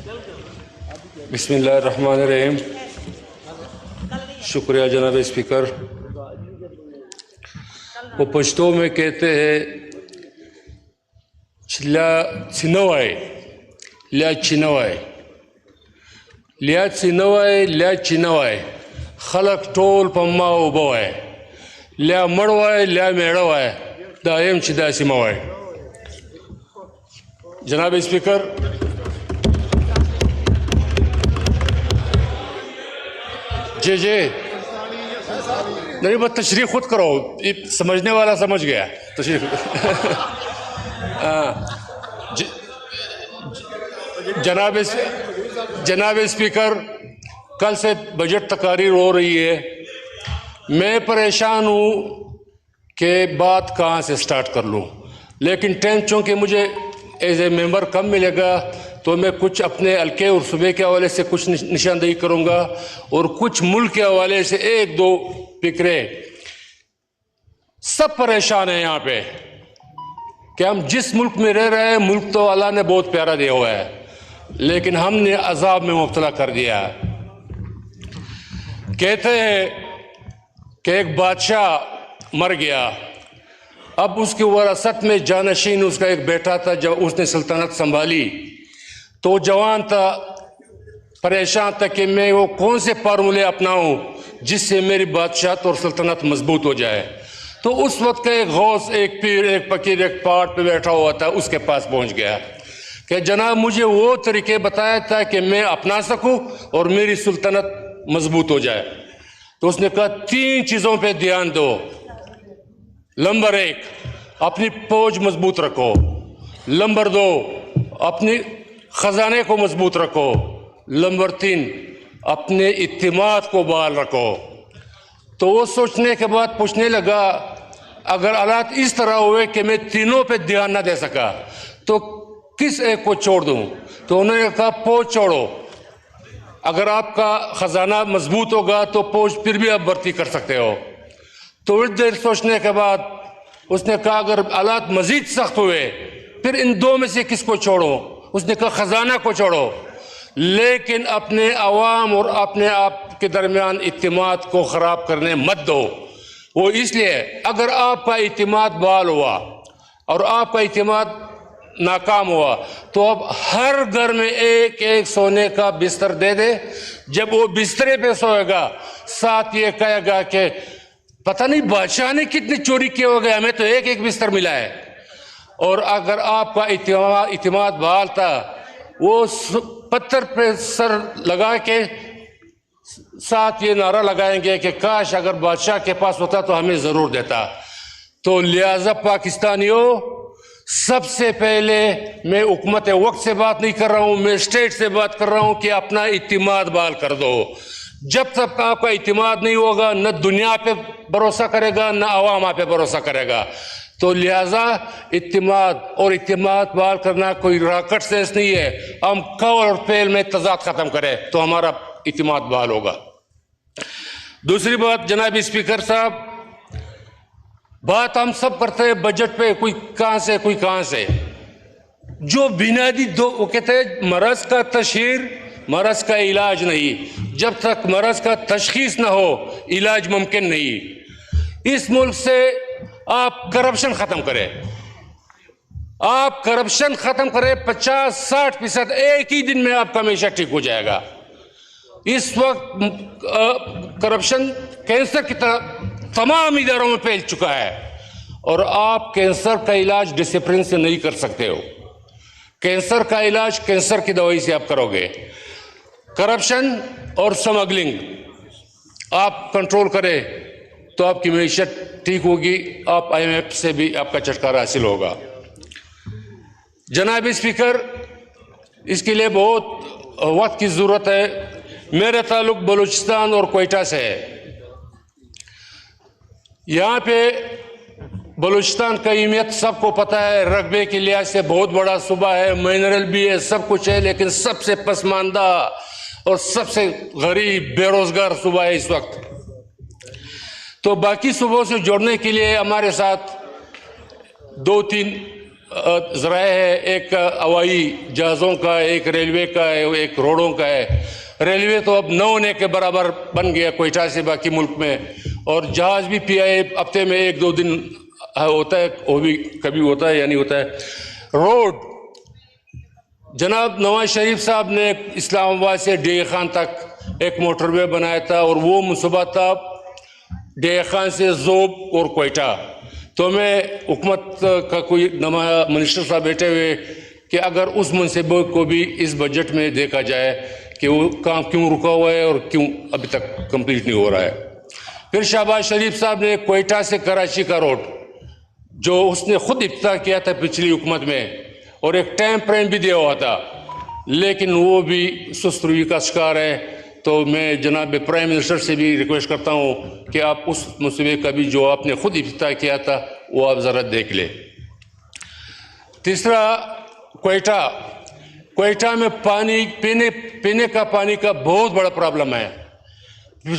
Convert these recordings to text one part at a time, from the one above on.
بسم اللہ الرحمن الرحیم. شکریہ جناب اسپیکر. وہ پشتو میں کہتے ہیں لیا چنوائے لیا چنوائے لیا چنوائے لیا چنوائے خلق ٹول پما اوبوائے لیا مڑوائے لیا میڑوائے دائم چدا سموائے. جناب اسپیکر، جی نہیں بس تشریح خود کرو، سمجھنے والا سمجھ گیا. تشریح جناب اسپیکر، کل سے بجٹ تقاریر ہو رہی ہے. میں پریشان ہوں کہ بات کہاں سے سٹارٹ کر لوں، لیکن ٹائم چونکہ مجھے ایز اے ممبر کم ملے گا تو میں کچھ اپنے حلقے اور صوبے کے حوالے سے کچھ نشاندہی کروں گا اور کچھ ملک کے حوالے سے ایک دو فکرے. سب پریشان ہیں یہاں پہ کہ ہم جس ملک میں رہ رہے ہیں، ملک تو اللہ نے بہت پیارا دیا ہوا ہے، لیکن ہم نے عذاب میں مبتلا کر دیا. کہتے ہیں کہ ایک بادشاہ مر گیا، اب اس کی وراثت میں جانشین اس کا ایک بیٹا تھا. جب اس نے سلطنت سنبھالی تو جوان تھا، پریشان تھا کہ میں وہ کون سے فارمولے اپناؤں جس سے میری بادشاہت اور سلطنت مضبوط ہو جائے. تو اس وقت کا ایک غوث، ایک پیر، ایک فقیر ایک پہاڑ پہ بیٹھا ہوا تھا، اس کے پاس پہنچ گیا کہ جناب مجھے وہ طریقے بتایا تھا کہ میں اپنا سکوں اور میری سلطنت مضبوط ہو جائے. تو اس نے کہا 3 چیزوں پہ دھیان دو. نمبر 1، اپنی فوج مضبوط رکھو. نمبر 2، اپنی خزانے کو مضبوط رکھو. نمبر 3، اپنے اعتماد کو بحال رکھو. تو وہ سوچنے کے بعد پوچھنے لگا اگر حالات اس طرح ہوئے کہ میں تینوں پہ دھیان نہ دے سکا تو کس ایک کو چھوڑ دوں؟ تو انہوں نے کہا فوج چھوڑو. اگر آپ کا خزانہ مضبوط ہوگا تو فوج پھر بھی آپ بھرتی کر سکتے ہو. تھوڑی دیر سوچنے کے بعد اس نے کہا اگر حالات مزید سخت ہوئے پھر ان 2 میں سے کس کو چھوڑو؟ اس نے کہا خزانہ کو چھوڑو، لیکن اپنے عوام اور اپنے آپ کے درمیان اعتماد کو خراب کرنے مت دو. وہ اس لیے اگر آپ کا اعتماد بحال ہوا اور آپ کا اعتماد ناکام ہوا تو اب ہر گھر میں ایک ایک سونے کا بستر دے دے. جب وہ بسترے پہ سوئے گا ساتھ یہ کہے گا کہ پتہ نہیں بادشاہ نے کتنی چوری کیے ہو گئے، ہمیں تو ایک ایک بستر ملا ہے. اور اگر آپ کا اعتماد بحال تھا، وہ پتھر پہ سر لگا کے ساتھ یہ نعرہ لگائیں گے کہ کاش اگر بادشاہ کے پاس ہوتا تو ہمیں ضرور دیتا. تو لہٰذا پاکستانیوں، سب سے پہلے میں حکومت وقت سے بات نہیں کر رہا ہوں، میں اسٹیٹ سے بات کر رہا ہوں کہ اپنا اعتماد بحال کر دو. جب تک آپ کا اعتماد نہیں ہوگا نہ دنیا پہ بھروسہ کرے گا نہ عوام آپ پہ بھروسہ کرے گا. تو لہٰذا اعتماد بحال کرنا کوئی راکٹ سائنس نہیں ہے. ہم قول اور فعل میں تضاد ختم کریں تو ہمارا اعتماد بحال ہوگا. دوسری بات جناب اسپیکر صاحب، بات ہم سب کرتے ہیں بجٹ پہ، کوئی کہاں سے کوئی کہاں سے. جو بنیادی وہ کہتے ہیں مرض کا تشہیر مرض کا علاج نہیں. جب تک مرض کا تشخیص نہ ہو علاج ممکن نہیں. اس ملک سے آپ کرپشن ختم کریں، آپ کرپشن ختم کریں، 50-60% ایک ہی دن میں آپ کا ہمیشہ ٹھیک ہو جائے گا. اس وقت کرپشن کینسر کی طرح تمام اداروں میں پھیل چکا ہے اور آپ کینسر کا علاج ڈسپلن سے نہیں کر سکتے ہو. کینسر کا علاج کینسر کی دوائی سے آپ کرو گے. کرپشن اور سمگلنگ آپ کنٹرول کریں تو آپ کی معیشت ٹھیک ہوگی، آپ IMF سے بھی آپ کا چھٹکارا حاصل ہوگا. جناب اسپیکر، اس کے لیے بہت وقت کی ضرورت ہے. میرا تعلق بلوچستان اور کوئٹہ سے ہے. یہاں پہ بلوچستان کا اہمیت سب کو پتہ ہے، رقبے کے لحاظ سے بہت بڑا صوبہ ہے، منرل بھی ہے، سب کچھ ہے، لیکن سب سے پسماندہ اور سب سے غریب بے روزگار صوبہ ہے اس وقت. تو باقی صوبوں سے جوڑنے کے لیے ہمارے ساتھ 2-3 ذرائع ہے، ایک ہوائی جہازوں کا، ایک ریلوے کا ہے، ایک روڈوں کا ہے۔ ریلوے تو اب 9 ہونے کے برابر بن گیا کوئٹہ سے باقی ملک میں، اور جہاز بھی پی آئی ہفتے میں 1-2 دن ہوتا ہے، وہ بھی کبھی ہوتا ہے یا نہیں ہوتا ہے۔ روڈ، جناب نواز شریف صاحب نے اسلام آباد سے ڈے خان تک ایک موٹر وے بنایا تھا، اور وہ منصوبہ تھا ڈے خان سے زوب اور کوئٹہ۔ تو میں حکومت کا کوئی نمایاں منسٹر صاحب بیٹھے ہوئے کہ اگر اس منصوبے کو بھی اس بجٹ میں دیکھا جائے کہ وہ کام کیوں رکا ہوا ہے اور کیوں ابھی تک کمپلیٹ نہیں ہو رہا ہے۔ پھر شہباز شریف صاحب نے کوئٹہ سے کراچی کا روڈ، جو اس نے خود افتتاح کیا تھا پچھلی حکومت میں، اور ایک ٹائم فریم بھی دیا ہوا تھا، لیکن وہ بھی سست روی کا شکار ہے۔ تو میں جناب پرائم منسٹر سے بھی ریکویسٹ کرتا ہوں کہ آپ اس منصوبے کا بھی جو آپ نے خود افتتاح کیا تھا وہ آپ ذرا دیکھ لیں۔ تیسرا، کوئٹہ میں پانی، پینے کا پانی کا بہت بڑا پرابلم ہے۔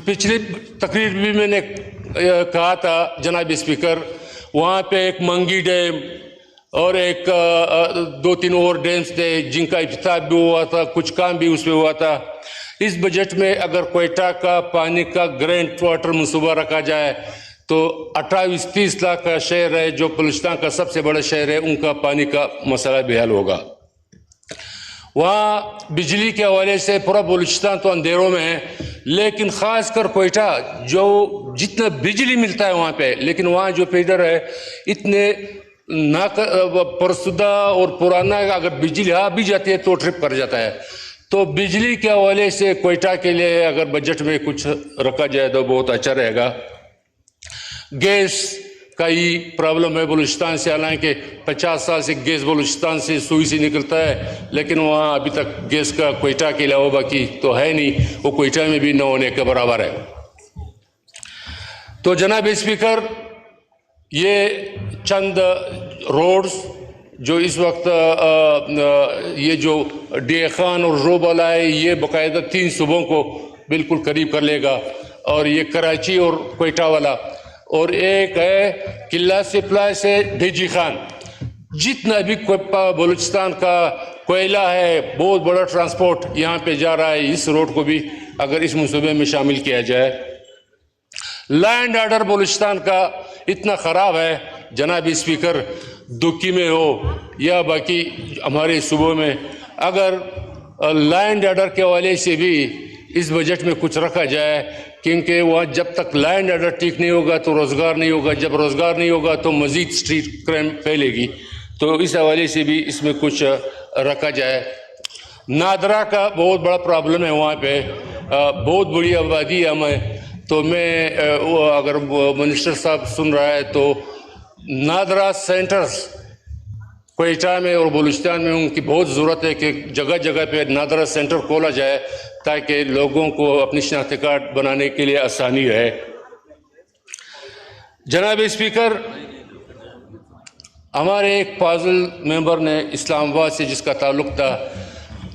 پچھلی تقریر بھی میں نے کہا تھا جناب اسپیکر، وہاں پہ ایک منگی ڈیم اور ایک 2-3 اور ڈیمز تھے جن کا افتتاح بھی ہوا تھا، کچھ کام بھی اس پہ ہوا تھا۔ اس بجٹ میں اگر کوئٹہ کا پانی کا گرینڈ واٹر منصوبہ رکھا جائے تو 28-30 لاکھ کا شہر ہے جو بلوچستان کا سب سے بڑا شہر ہے، ان کا پانی کا مسئلہ بھی حل ہوگا۔ وہاں بجلی کے حوالے سے پورا بلوچستان تو اندھیروں میں ہے، لیکن خاص کر کوئٹہ جو جتنا بجلی ملتا ہے وہاں پہ، لیکن وہاں جو فیڈر ہے اتنے پرسدہ اور پرانا، اگر بجلی آ بھی جاتی ہے تو ٹرپ کر جاتا ہے۔ تو بجلی کے حوالے سے کوئٹہ کے لیے اگر بجٹ میں کچھ رکھا جائے تو بہت اچھا رہے گا۔ گیس کا ہی پرابلم ہے بلوچستان سے، حالانکہ 50 سال سے گیس بلوچستان سے سوئی سے نکلتا ہے، لیکن وہاں ابھی تک گیس کا کوئٹہ کے علاوہ باقی تو ہے نہیں، وہ کوئٹہ میں بھی نہ ہونے کے برابر ہے۔ تو جناب اسپیکر، یہ چند روڈز جو اس وقت یہ جو ڈے خان اور روب والا ہے، یہ باقاعدہ 3 صوبوں کو بالکل قریب کر لے گا، اور یہ کراچی اور کوئٹہ والا، اور ایک ہے قلعہ سپلائے سے ڈیجی خان۔ جتنا بھی بلوچستان کا کوئلہ ہے، بہت بڑا ٹرانسپورٹ یہاں پہ جا رہا ہے، اس روڈ کو بھی اگر اس منصوبے میں شامل کیا جائے۔ لینڈ آرڈر بلوچستان کا اتنا خراب ہے جناب اسپیکر، دکی میں ہو یا باقی ہمارے صوبوں میں، اگر لینڈ آرڈر کے حوالے سے بھی اس بجٹ میں کچھ رکھا جائے، کیونکہ وہاں جب تک لینڈ آرڈر ٹھیک نہیں ہوگا تو روزگار نہیں ہوگا، جب روزگار نہیں ہوگا تو مزید اسٹریٹ کرائم پھیلے گی، تو اس حوالے سے بھی اس میں کچھ رکھا جائے۔ نادرا کا بہت بڑا پرابلم ہے، وہاں پہ بہت بڑی آبادی ہے ہمیں، تو میں اگر منسٹر صاحب سن رہا ہے تو نادرا سینٹرز کوئٹہ میں اور بلوچستان میں ان کی بہت ضرورت ہے کہ جگہ جگہ پہ نادرا سینٹر کھولا جائے تاکہ لوگوں کو اپنی شناختی کارڈ بنانے کے لیے آسانی رہے۔ جناب اسپیکر، ہمارے ایک فاضل ممبر نے اسلام آباد سے جس کا تعلق تھا،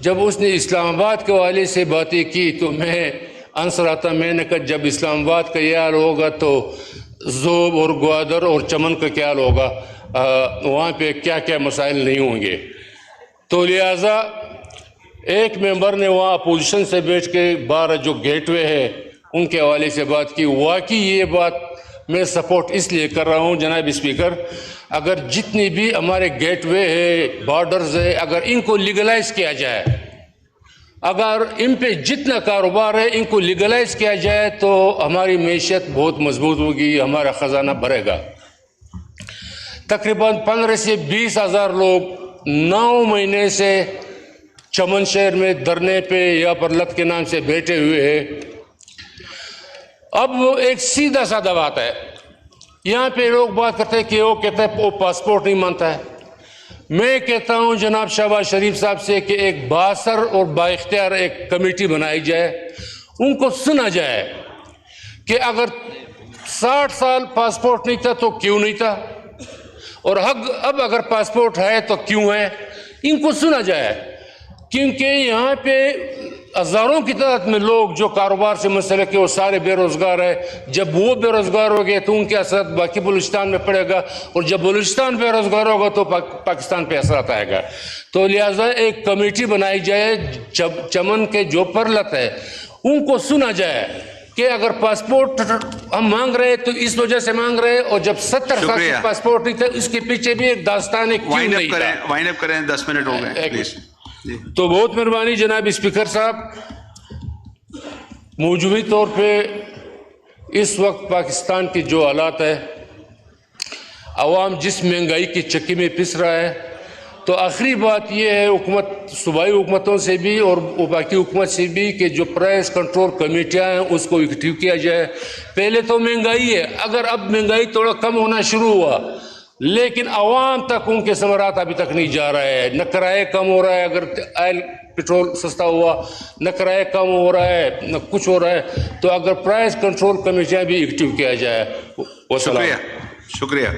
جب اس نے اسلام آباد کے حوالے سے باتیں کی تو میں آنسر آتا، میں نے کہا جب اسلام آباد کا یہ حال ہوگا تو زوب اور گوادر اور چمن کا کیا حال ہوگا، وہاں پہ کیا کیا مسائل نہیں ہوں گے۔ تو لہٰذا ایک ممبر نے وہاں اپوزیشن سے بیٹھ کے 12 جو گیٹ وے ہے ان کے حوالے سے بات کی۔ واقعی یہ بات میں سپورٹ اس لیے کر رہا ہوں جناب اسپیکر، اگر جتنی بھی ہمارے گیٹ وے ہے، بارڈرز ہے، اگر ان کو لیگلائز کیا جائے، اگر ان پہ جتنا کاروبار ہے ان کو لیگلائز کیا جائے تو ہماری معیشت بہت مضبوط ہوگی، ہمارا خزانہ بھرے گا۔ تقریباً 15 سے 20 ہزار لوگ 9 مہینے سے چمن شہر میں دھرنے پہ یا پر لت کے نام سے بیٹھے ہوئے ہیں۔ اب ایک سیدھا سادہ بات ہے، یہاں پہ لوگ بات کرتے ہیں کہ وہ کہتا ہے وہ پاسپورٹ نہیں مانتا ہے۔ میں کہتا ہوں جناب شہباز شریف صاحب سے کہ ایک بااثر اور با اختیار ایک کمیٹی بنائی جائے، ان کو سنا جائے کہ اگر 60 سال پاسپورٹ نہیں تھا تو کیوں نہیں تھا، اور اب اگر پاسپورٹ ہے تو کیوں ہے، ان کو سنا جائے۔ کیونکہ یہاں پہ ہزاروں کی تعداد میں لوگ جو کاروبار سے منسلک ہے وہ سارے بے روزگار ہیں. جب وہ بے روزگار ہو گئے تو ان کے اثرات باقی بلوچستان میں پڑے گا, اور جب بلوچستان بے روزگار ہوگا تو پاکستان پہ اثرات آئے گا. تو لہٰذا ایک کمیٹی بنائی جائے, چمن کے جو پرلت ہے ان کو سنا جائے کہ اگر پاسپورٹ ہم مانگ رہے تو اس وجہ سے مانگ رہے, اور جب 70 سال سے پاسپورٹ نہیں تھا اس کے پیچھے بھی ایک داستان ہے کیوں نہیں تھا. وائنڈ اپ کریں, 10 منٹ ہو گئے پلیز. تو بہت مہربانی جناب اسپیکر صاحب, موجودی طور پہ اس وقت پاکستان کے جو حالات ہے, عوام جس مہنگائی کی چکی میں پس رہا ہے, تو آخری بات یہ ہے حکومت, صوبائی حکومتوں سے بھی اور باقی حکومت سے بھی, کہ جو پرائس کنٹرول کمیٹیاں ہیں اس کو ایکٹیو کیا جائے. پہلے تو مہنگائی ہے, اگر اب مہنگائی تھوڑا کم ہونا شروع ہوا لیکن عوام تک ان کے ثمرات ابھی تک نہیں جا رہا ہے. نہ کرایہ کم ہو رہا ہے, اگر آئل پٹرول سستا ہوا نہ کرایہ کم ہو رہا ہے نہ کچھ ہو رہا ہے. تو اگر پرائس کنٹرول کمیٹیاں بھی ایکٹیو کیا جائے. شکریہ.